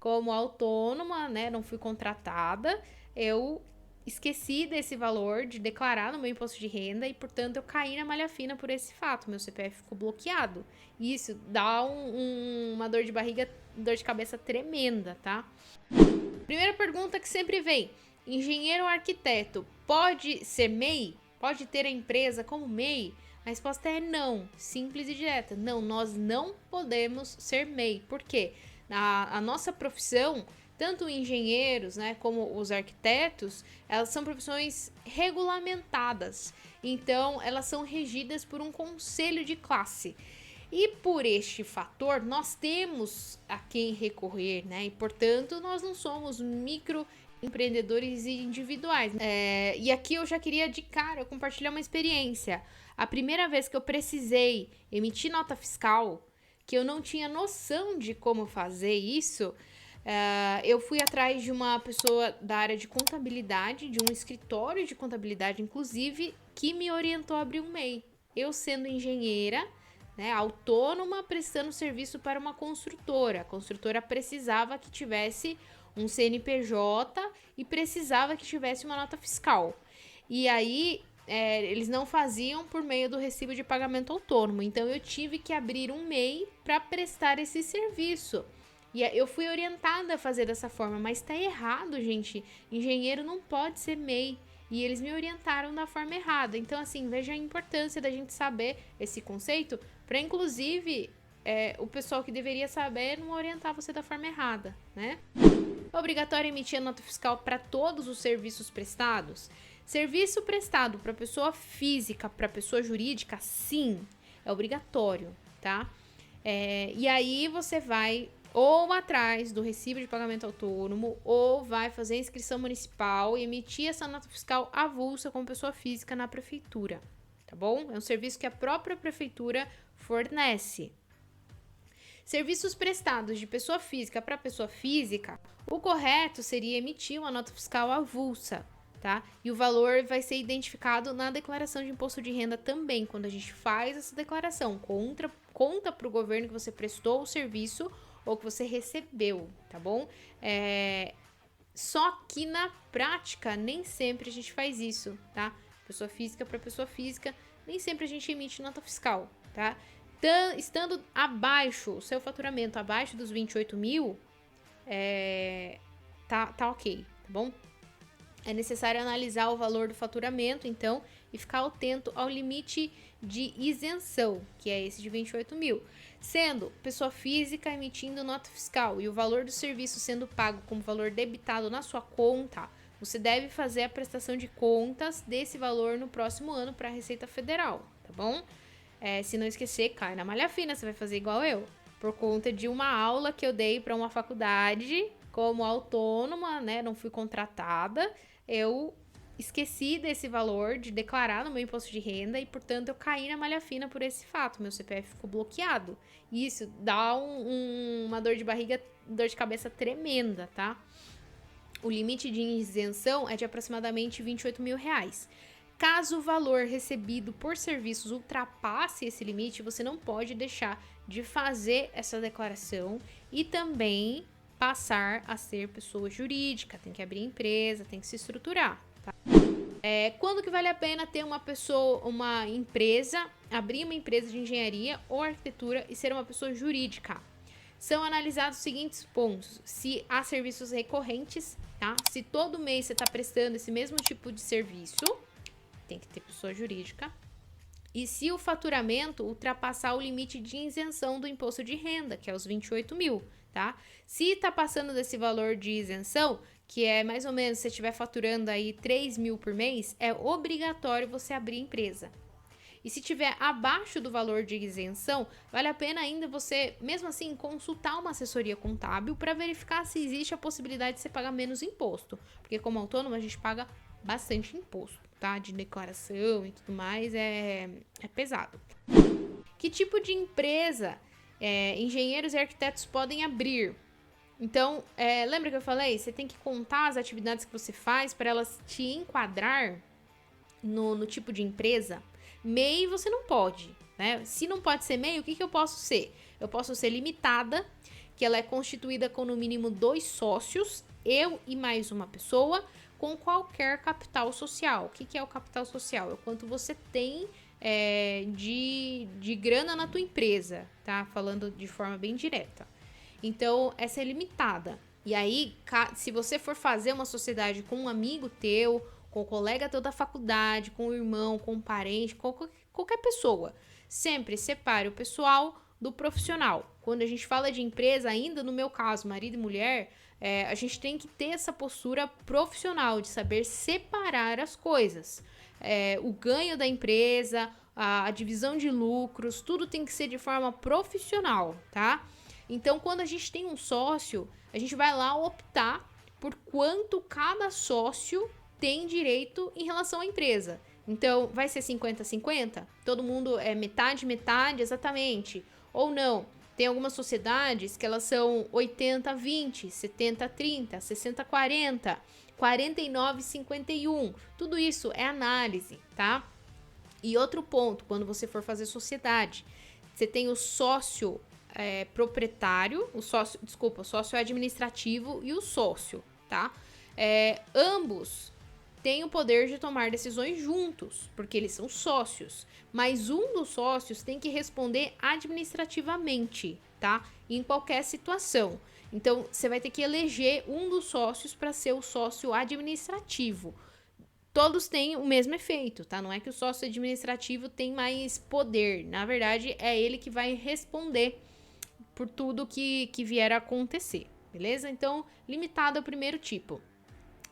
como autônoma, né, não fui contratada, eu esqueci desse valor de declarar no meu imposto de renda e, portanto, eu caí na malha fina por esse fato. Meu CPF ficou bloqueado. Isso dá uma dor de barriga, dor de cabeça tremenda, tá? Primeira pergunta que sempre vem: engenheiro ou arquiteto pode ser MEI? Pode ter a empresa como MEI? A resposta é não, simples e direta. Não, nós não podemos ser MEI. Por quê? A nossa profissão, tanto engenheiros, né, como os arquitetos, elas são profissões regulamentadas. Então, elas são regidas por um conselho de classe. E por este fator, nós temos a quem recorrer, né? E, portanto, nós não somos microempreendedores individuais. E aqui eu já queria, de cara, compartilhar uma experiência. A primeira vez que eu precisei emitir nota fiscal, que eu não tinha noção de como fazer isso, eu fui atrás de uma pessoa da área de contabilidade, de um escritório de contabilidade, inclusive, que me orientou a abrir um MEI. Eu sendo engenheira, né, autônoma, prestando serviço para uma construtora. A construtora precisava que tivesse um CNPJ e precisava que tivesse uma nota fiscal. E aí, eles não faziam por meio do recibo de pagamento autônomo. Então, eu tive que abrir um MEI para prestar esse serviço. E eu fui orientada a fazer dessa forma, mas tá errado, gente. Engenheiro não pode ser MEI. E eles me orientaram da forma errada. Então, assim, veja a importância da gente saber esse conceito para, inclusive, o pessoal que deveria saber não orientar você da forma errada, né? É obrigatório emitir a nota fiscal para todos os serviços prestados? Serviço prestado para pessoa física, para pessoa jurídica, sim, é obrigatório, tá? E aí você vai ou atrás do recibo de pagamento autônomo, ou vai fazer a inscrição municipal e emitir essa nota fiscal avulsa como pessoa física na prefeitura, tá bom? É um serviço que a própria prefeitura fornece. Serviços prestados de pessoa física para pessoa física, o correto seria emitir uma nota fiscal avulsa, tá? E o valor vai ser identificado na declaração de imposto de renda também. Quando a gente faz essa declaração, conta para o governo que você prestou o serviço ou que você recebeu, tá bom? Só que na prática, nem sempre a gente faz isso, tá? Pessoa física para pessoa física, nem sempre a gente emite nota fiscal, tá? Estando abaixo, o seu faturamento abaixo dos 28 mil, tá ok, tá bom? É necessário analisar o valor do faturamento, então, e ficar atento ao limite de isenção, que é esse de 28 mil. Sendo pessoa física emitindo nota fiscal e o valor do serviço sendo pago como valor debitado na sua conta, você deve fazer a prestação de contas desse valor no próximo ano para a Receita Federal, tá bom? Se não esquecer, cai na malha fina, você vai fazer igual eu, por conta de uma aula que eu dei para uma faculdade como autônoma, né? Não fui contratada, eu esqueci desse valor de declarar no meu imposto de renda e, portanto, eu caí na malha fina por esse fato. Meu CPF ficou bloqueado. Isso dá uma dor de barriga, dor de cabeça tremenda, tá? O limite de isenção é de aproximadamente 28 mil reais. Caso o valor recebido por serviços ultrapasse esse limite, você não pode deixar de fazer essa declaração e também passar a ser pessoa jurídica. Tem que abrir empresa, tem que se estruturar. Tá? Quando que vale a pena ter uma empresa, abrir uma empresa de engenharia ou arquitetura e ser uma pessoa jurídica? São analisados os seguintes pontos: se há serviços recorrentes, tá? Se todo mês você está prestando esse mesmo tipo de serviço, tem que ter pessoa jurídica. E se o faturamento ultrapassar o limite de isenção do imposto de renda, que é os 28 mil, tá? Se tá passando desse valor de isenção, que é mais ou menos, se você estiver faturando aí 3 mil por mês, é obrigatório você abrir empresa. E se tiver abaixo do valor de isenção, vale a pena ainda você, mesmo assim, consultar uma assessoria contábil para verificar se existe a possibilidade de você pagar menos imposto. Porque como autônomo, a gente paga bastante imposto, tá? De declaração e tudo mais, é pesado. Que tipo de empresa engenheiros e arquitetos podem abrir? Então, lembra que eu falei? Você tem que contar as atividades que você faz para elas te enquadrar no tipo de empresa. MEI você não pode, né? Se não pode ser MEI, o que eu posso ser? Eu posso ser limitada, que ela é constituída com no mínimo 2 sócios, eu e mais uma pessoa, com qualquer capital social. O que é o capital social? É o quanto você tem de grana na tua empresa, tá? Falando de forma bem direta. Então, essa é limitada. E aí, se você for fazer uma sociedade com um amigo teu, com um colega teu da faculdade, com um irmão, com um parente, com qualquer pessoa, sempre separe o pessoal do profissional. Quando a gente fala de empresa, ainda no meu caso, marido e mulher, a gente tem que ter essa postura profissional, de saber separar as coisas. O ganho da empresa, a divisão de lucros, tudo tem que ser de forma profissional, tá? Então, quando a gente tem um sócio, a gente vai lá optar por quanto cada sócio tem direito em relação à empresa. Então, vai ser 50-50? Todo mundo é metade, exatamente. Ou não? Tem algumas sociedades que elas são 80-20, 70-30, 60-40, 49-51. Tudo isso é análise, tá? E outro ponto, quando você for fazer sociedade, você tem o sócio proprietário, o sócio administrativo e o sócio, tá? Ambos têm o poder de tomar decisões juntos, porque eles são sócios, mas um dos sócios tem que responder administrativamente, tá? Em qualquer situação. Então, você vai ter que eleger um dos sócios para ser o sócio administrativo. Todos têm o mesmo efeito, tá? Não é que o sócio administrativo tem mais poder. Na verdade, é ele que vai responder por tudo que vier a acontecer, beleza? Então, limitado é o primeiro tipo.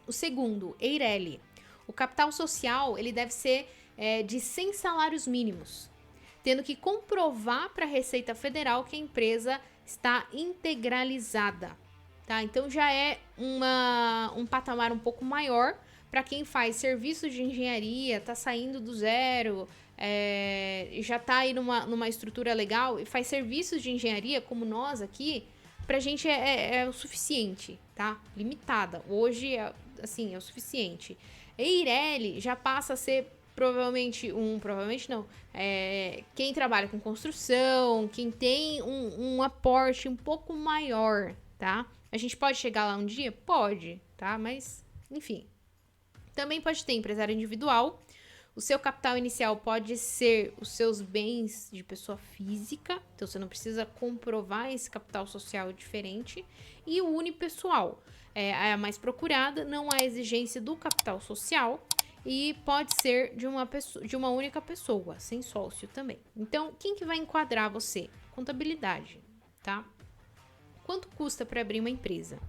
O segundo, EIRELI. O capital social, ele deve ser de 100 salários mínimos, tendo que comprovar para a Receita Federal que a empresa está integralizada, tá? Então, já é um patamar um pouco maior para quem faz serviços de engenharia, tá saindo do zero, já tá aí numa estrutura legal e faz serviços de engenharia, como nós aqui, pra gente é o suficiente, tá? Limitada. Hoje, assim, é o suficiente. EIRELI já passa a ser provavelmente não, quem trabalha com construção, quem tem um aporte um pouco maior, tá? A gente pode chegar lá um dia? Pode, tá? Mas, enfim. Também pode ter empresário individual. O seu capital inicial pode ser os seus bens de pessoa física, então você não precisa comprovar esse capital social diferente. E o unipessoal é a mais procurada, não há exigência do capital social e pode ser de uma única pessoa, sem sócio também. Então, quem que vai enquadrar você? Contabilidade, tá? Quanto custa para abrir uma empresa?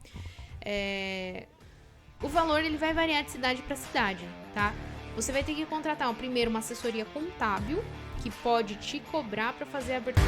O valor ele vai variar de cidade para cidade, tá? Você vai ter que contratar primeiro uma assessoria contábil que pode te cobrar para fazer a abertura.